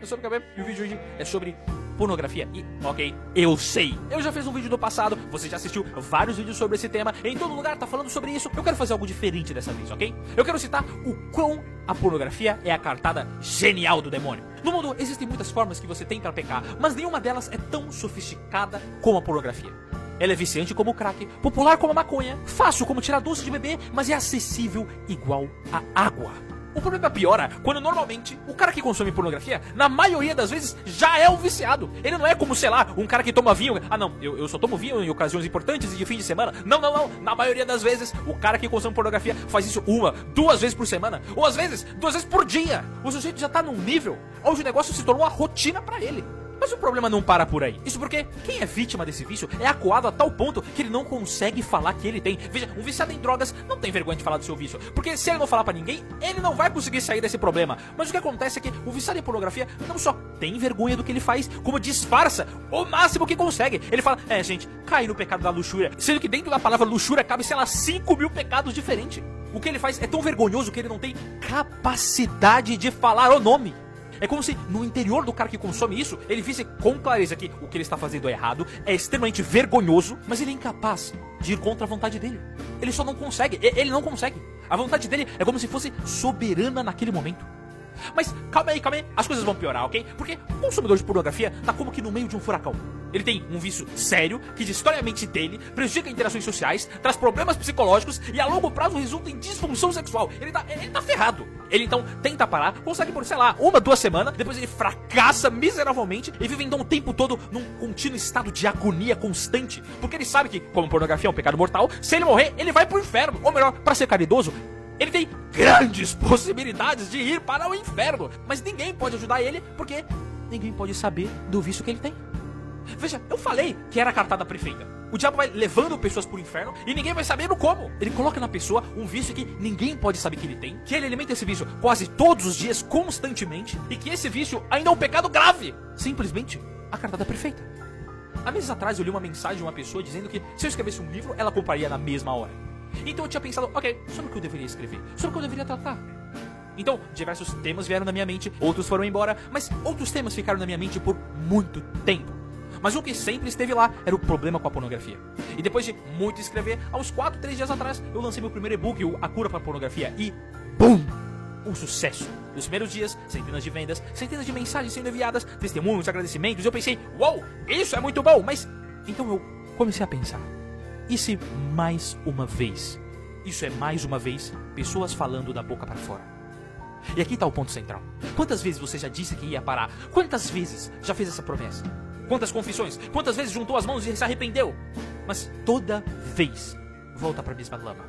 é sobre cabelo e o vídeo de hoje é sobre pornografia. E, ok, eu sei, eu já fiz um vídeo no passado, você já assistiu vários vídeos sobre esse tema, em todo lugar tá falando sobre isso. Eu quero fazer algo diferente dessa vez, ok? Eu quero citar o quão a pornografia é a cartada genial do demônio. No mundo existem muitas formas que você tem para pecar, mas nenhuma delas é tão sofisticada como a pornografia. Ela é viciante como o crack, popular como a maconha, fácil como tirar doce de bebê, mas é acessível igual a água. O problema piora quando normalmente o cara que consome pornografia, na maioria das vezes, já é um viciado. Ele não é como, sei lá, um cara que toma vinho. Ah não, eu só tomo vinho em ocasiões importantes e de fim de semana. Não. Na maioria das vezes, o cara que consome pornografia faz isso 1, 2 vezes por semana. Ou às vezes, 2 vezes por dia. O sujeito já tá num nível onde o negócio se tornou uma rotina pra ele. Mas o problema não para por aí. Isso porque quem é vítima desse vício é acuado a tal ponto que ele não consegue falar que ele tem. Veja, um viciado em drogas não tem vergonha de falar do seu vício, porque se ele não falar pra ninguém, ele não vai conseguir sair desse problema. Mas o que acontece é que o viciado em pornografia não só tem vergonha do que ele faz, como disfarça o máximo que consegue. Ele fala, gente, cai no pecado da luxúria, sendo que dentro da palavra luxúria cabe, sei lá, 5.000 pecados diferentes. O que ele faz é tão vergonhoso que ele não tem capacidade de falar o nome. É como se no interior do cara que consome isso, ele visse com clareza que o que ele está fazendo é errado, é extremamente vergonhoso, mas ele é incapaz de ir contra a vontade dele. Ele só não consegue, ele não consegue. A vontade dele é como se fosse soberana naquele momento. Mas calma aí, as coisas vão piorar, ok? Porque o consumidor de pornografia tá como que no meio de um furacão. Ele tem um vício sério, que destrói a mente dele, prejudica interações sociais, traz problemas psicológicos e a longo prazo resulta em disfunção sexual. Ele tá ferrado. Ele então tenta parar, consegue por, sei lá, 1, 2 semanas, depois ele fracassa miseravelmente e vive então o tempo todo num contínuo estado de agonia constante. Porque ele sabe que, como pornografia é um pecado mortal, se ele morrer, ele vai pro inferno. Ou melhor, pra ser caridoso, ele tem grandes possibilidades de ir para o inferno. Mas ninguém pode ajudar ele, porque ninguém pode saber do vício que ele tem. Veja, eu falei que era a cartada perfeita. O diabo vai levando pessoas pro inferno e ninguém vai sabendo como. Ele coloca na pessoa um vício que ninguém pode saber que ele tem, que ele alimenta esse vício quase todos os dias, constantemente, e que esse vício ainda é um pecado grave. Simplesmente a cartada perfeita. Há meses atrás eu li uma mensagem de uma pessoa dizendo que se eu escrevesse um livro, ela compraria na mesma hora. Então eu tinha pensado, ok, sobre o que eu deveria escrever? Sobre o que eu deveria tratar? Então, diversos temas vieram na minha mente, outros foram embora, mas outros temas ficaram na minha mente por muito tempo. Mas o que sempre esteve lá era o problema com a pornografia. E depois de muito escrever, há uns 4, 3 dias atrás, eu lancei meu primeiro e-book, A Cura para a Pornografia, e BUM! Um sucesso. Nos primeiros dias, centenas de vendas, centenas de mensagens sendo enviadas, testemunhos, agradecimentos, e eu pensei, uou, isso é muito bom, mas... Então eu comecei a pensar, e se mais uma vez, isso é mais uma vez, pessoas falando da boca para fora? E aqui está o ponto central. Quantas vezes você já disse que ia parar? Quantas vezes já fez essa promessa? Quantas confissões? Quantas vezes juntou as mãos e se arrependeu? Mas toda vez volta para a mesma lama.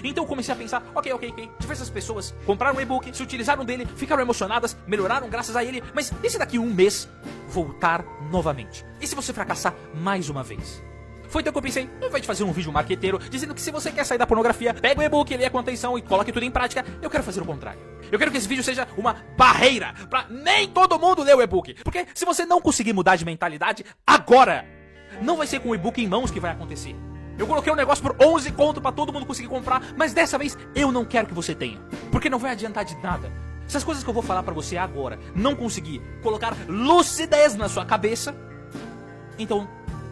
Então eu comecei a pensar, ok. Diversas pessoas compraram o e-book, se utilizaram dele, ficaram emocionadas, melhoraram graças a ele. Mas e se daqui um mês voltar novamente? E se você fracassar mais uma vez? Foi então que eu pensei, ao invés de fazer um vídeo marqueteiro dizendo que se você quer sair da pornografia, pega o e-book, lê com atenção e coloque tudo em prática, eu quero fazer o contrário. Eu quero que esse vídeo seja uma barreira pra nem todo mundo ler o e-book. Porque se você não conseguir mudar de mentalidade agora, não vai ser com o e-book em mãos que vai acontecer. Eu coloquei um negócio por 11 conto pra todo mundo conseguir comprar, mas dessa vez eu não quero que você tenha. Porque não vai adiantar de nada. Se as coisas que eu vou falar pra você agora não conseguir colocar lucidez na sua cabeça, então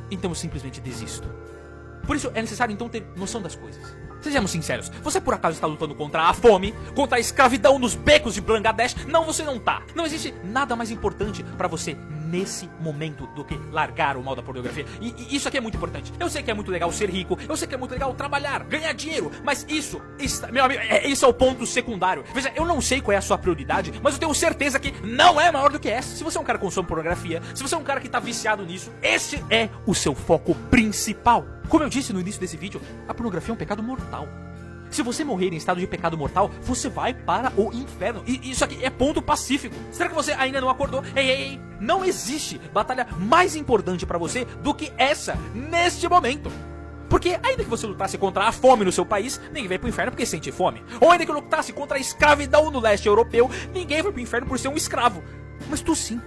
eu simplesmente desisto. Por isso é necessário então ter noção das coisas. Sejamos sinceros, você por acaso está lutando contra a fome, contra a escravidão nos becos de Bangladesh? Não, você não tá. Não existe nada mais importante pra você nesse momento do que largar o mal da pornografia. E isso aqui é muito importante. Eu sei que é muito legal ser rico, eu sei que é muito legal trabalhar, ganhar dinheiro, mas meu amigo, isso é o ponto secundário. Veja, eu não sei qual é a sua prioridade, mas eu tenho certeza que não é maior do que essa. Se você é um cara que consome pornografia, se você é um cara que tá viciado nisso, esse é o seu foco principal. Como eu disse no início desse vídeo, a pornografia é um pecado mortal. Se você morrer em estado de pecado mortal, você vai para o inferno. E isso aqui é ponto pacífico. Será que você ainda não acordou? Ei, não existe batalha mais importante pra você do que essa, neste momento. Porque ainda que você lutasse contra a fome no seu país, ninguém vai pro inferno porque sente fome. Ou ainda que lutasse contra a escravidão no leste europeu, ninguém vai pro inferno por ser um escravo. Mas tu sim.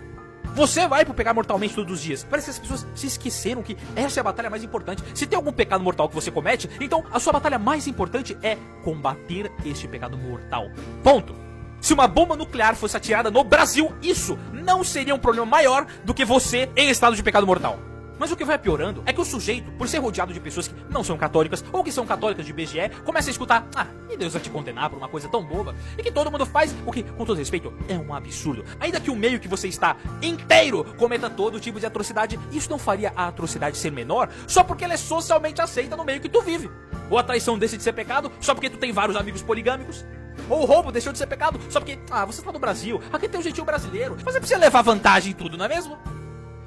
Você vai pro pecar mortalmente todos os dias. Parece que as pessoas se esqueceram que essa é a batalha mais importante. Se tem algum pecado mortal que você comete, então a sua batalha mais importante é combater este pecado mortal. Ponto. Se uma bomba nuclear fosse atirada no Brasil, isso não seria um problema maior do que você em estado de pecado mortal. Mas o que vai piorando é que o sujeito, por ser rodeado de pessoas que não são católicas, ou que são católicas de BGE, começa a escutar: e Deus vai te condenar por uma coisa tão boba, e que todo mundo faz, o que, com todo respeito, é um absurdo. Ainda que o meio que você está inteiro cometa todo tipo de atrocidade, isso não faria a atrocidade ser menor, só porque ela é socialmente aceita no meio que tu vive. Ou a traição deixa de ser pecado, só porque tu tem vários amigos poligâmicos. Ou o roubo deixou de ser pecado, só porque, você tá no Brasil, aqui tem um jeitinho brasileiro, mas é pra você levar vantagem em tudo, não é mesmo?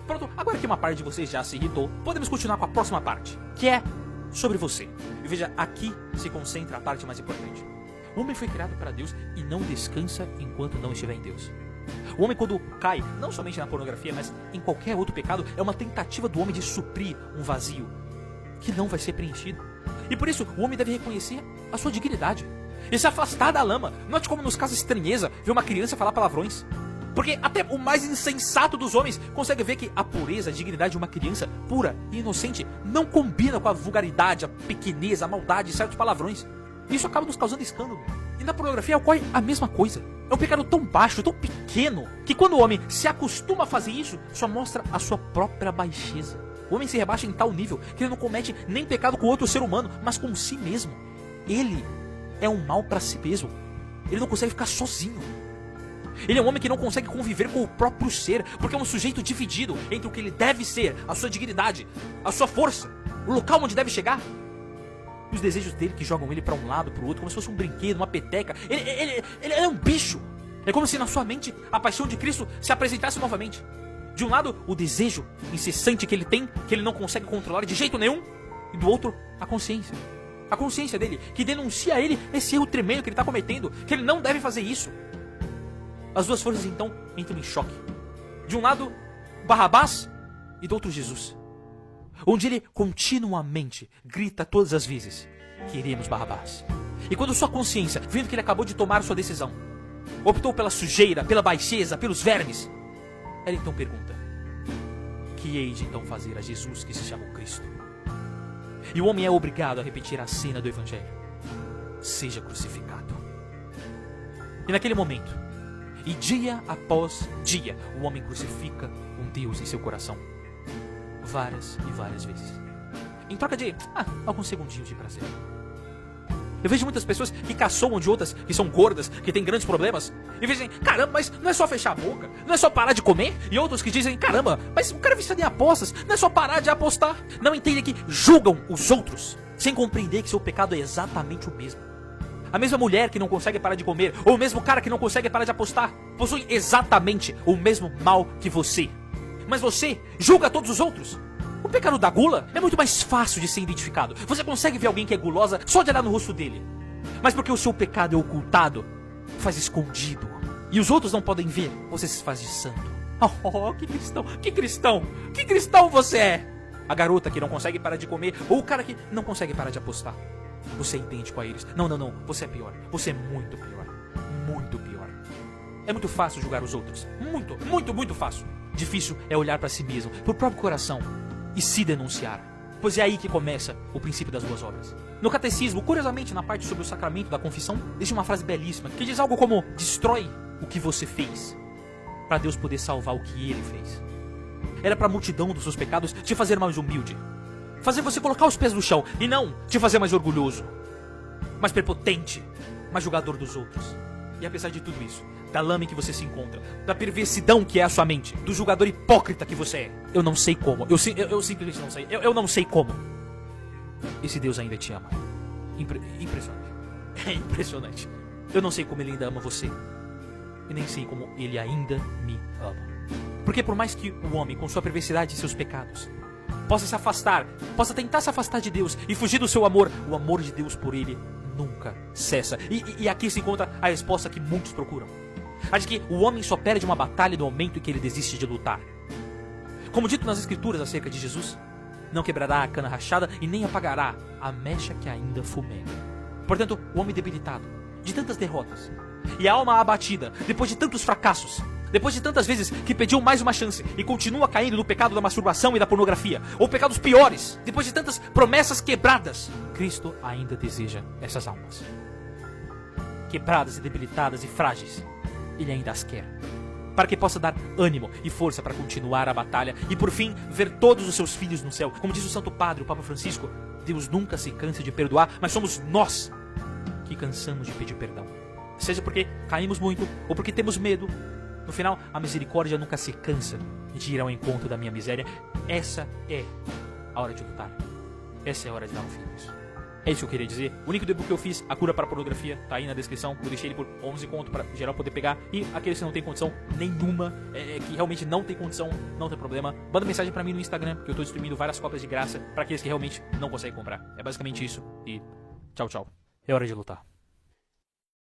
Pronto, agora que uma parte de vocês já se irritou, podemos continuar com a próxima parte, que é sobre você. E veja, aqui se concentra a parte mais importante. O homem foi criado para Deus e não descansa enquanto não estiver em Deus. O homem, quando cai, não somente na pornografia, mas em qualquer outro pecado, é uma tentativa do homem de suprir um vazio que não vai ser preenchido. E por isso, o homem deve reconhecer a sua dignidade e se afastar da lama. Note como nos casos de estranheza, ver uma criança falar palavrões. Porque até o mais insensato dos homens consegue ver que a pureza, a dignidade de uma criança pura e inocente não combina com a vulgaridade, a pequenez, a maldade de certos palavrões. Isso acaba nos causando escândalo. E na pornografia ocorre a mesma coisa. É um pecado tão baixo, tão pequeno, que quando o homem se acostuma a fazer isso, só mostra a sua própria baixeza. O homem se rebaixa em tal nível que ele não comete nem pecado com outro ser humano, mas com si mesmo. Ele é um mal para si mesmo. Ele não consegue ficar sozinho. Ele é um homem que não consegue conviver com o próprio ser, porque é um sujeito dividido entre o que ele deve ser, a sua dignidade, a sua força, o local onde deve chegar, e os desejos dele que jogam ele para um lado, para o outro, como se fosse um brinquedo, uma peteca. Ele é um bicho. É como se na sua mente a paixão de Cristo se apresentasse novamente. De um lado, o desejo incessante que ele tem, que ele não consegue controlar de jeito nenhum, e do outro, a consciência. A consciência dele, que denuncia a ele esse erro tremendo que ele está cometendo, que ele não deve fazer isso. As duas forças então entram em choque. De um lado, Barrabás, e do outro, Jesus. Onde ele continuamente grita todas as vezes: queremos Barrabás. E quando sua consciência, vendo que ele acabou de tomar sua decisão, optou pela sujeira, pela baixeza, pelos vermes, ela então pergunta: que hei de então fazer a Jesus que se chamou Cristo? E o homem é obrigado a repetir a cena do Evangelho: seja crucificado. E naquele momento, e dia após dia, o homem crucifica um Deus em seu coração. Várias e várias vezes. Em troca de alguns segundinhos de prazer. Eu vejo muitas pessoas que caçoam de outras que são gordas, que têm grandes problemas, e dizem: caramba, mas não é só fechar a boca, não é só parar de comer. E outros que dizem: caramba, mas o cara é viciado em apostas, não é só parar de apostar. Não entendem que julgam os outros, sem compreender que seu pecado é exatamente o mesmo. A mesma mulher que não consegue parar de comer, ou o mesmo cara que não consegue parar de apostar, possuem exatamente o mesmo mal que você. Mas você julga todos os outros. O pecado da gula é muito mais fácil de ser identificado. Você consegue ver alguém que é gulosa só de olhar no rosto dele. Mas porque o seu pecado é ocultado, faz escondido, e os outros não podem ver, você se faz de santo. Oh, que cristão, que cristão, que cristão você é! A garota que não consegue parar de comer, ou o cara que não consegue parar de apostar. Você entende com eles. Não, você é pior. Você é muito pior. Muito pior. É muito fácil julgar os outros. Muito, muito, muito fácil. Difícil é olhar para si mesmo, pro próprio coração, e se denunciar. Pois é aí que começa o princípio das boas obras. No catecismo, curiosamente, na parte sobre o sacramento da confissão, deixa uma frase belíssima, que diz algo como: destrói o que você fez, para Deus poder salvar o que Ele fez. Era para a multidão dos seus pecados te fazer mais humilde, fazer você colocar os pés no chão, e não te fazer mais orgulhoso, mais prepotente, mais julgador dos outros. E apesar de tudo isso, da lama em que você se encontra, da perversidão que é a sua mente, do julgador hipócrita que você é, eu não sei como, eu simplesmente não sei, eu não sei como, esse Deus ainda te ama. Impressionante. É impressionante. Eu não sei como Ele ainda ama você, e nem sei como Ele ainda me ama. Porque por mais que o homem, com sua perversidade e seus pecados, possa se afastar, possa tentar se afastar de Deus e fugir do seu amor, o amor de Deus por ele nunca cessa. E aqui se encontra a resposta que muitos procuram. A de que o homem só perde uma batalha no momento em que ele desiste de lutar. Como dito nas escrituras acerca de Jesus: não quebrará a cana rachada e nem apagará a mecha que ainda fumega. Portanto, o homem debilitado, de tantas derrotas, e a alma abatida, depois de tantos fracassos, depois de tantas vezes que pediu mais uma chance e continua caindo no pecado da masturbação e da pornografia, ou pecados piores, depois de tantas promessas quebradas, Cristo ainda deseja essas almas. Quebradas e debilitadas e frágeis, Ele ainda as quer. para que possa dar ânimo e força para continuar a batalha e por fim ver todos os seus filhos no céu. Como diz o Santo Padre, o Papa Francisco, Deus nunca se cansa de perdoar, mas somos nós que cansamos de pedir perdão. Seja porque caímos muito ou porque temos medo, no final a misericórdia nunca se cansa de ir ao encontro da minha miséria. Essa é a hora de lutar. Essa é a hora de dar um fim nisso. É isso que eu queria dizer. O único e-book que eu fiz, A Cura para a Pornografia, tá aí na descrição. Eu deixei ele por 11 conto para geral poder pegar. E aqueles que não tem condição nenhuma, que realmente não tem condição, não tem problema, manda mensagem pra mim no Instagram, que eu tô distribuindo várias cópias de graça para aqueles que realmente não conseguem comprar. É basicamente isso. E tchau, tchau. É hora de lutar.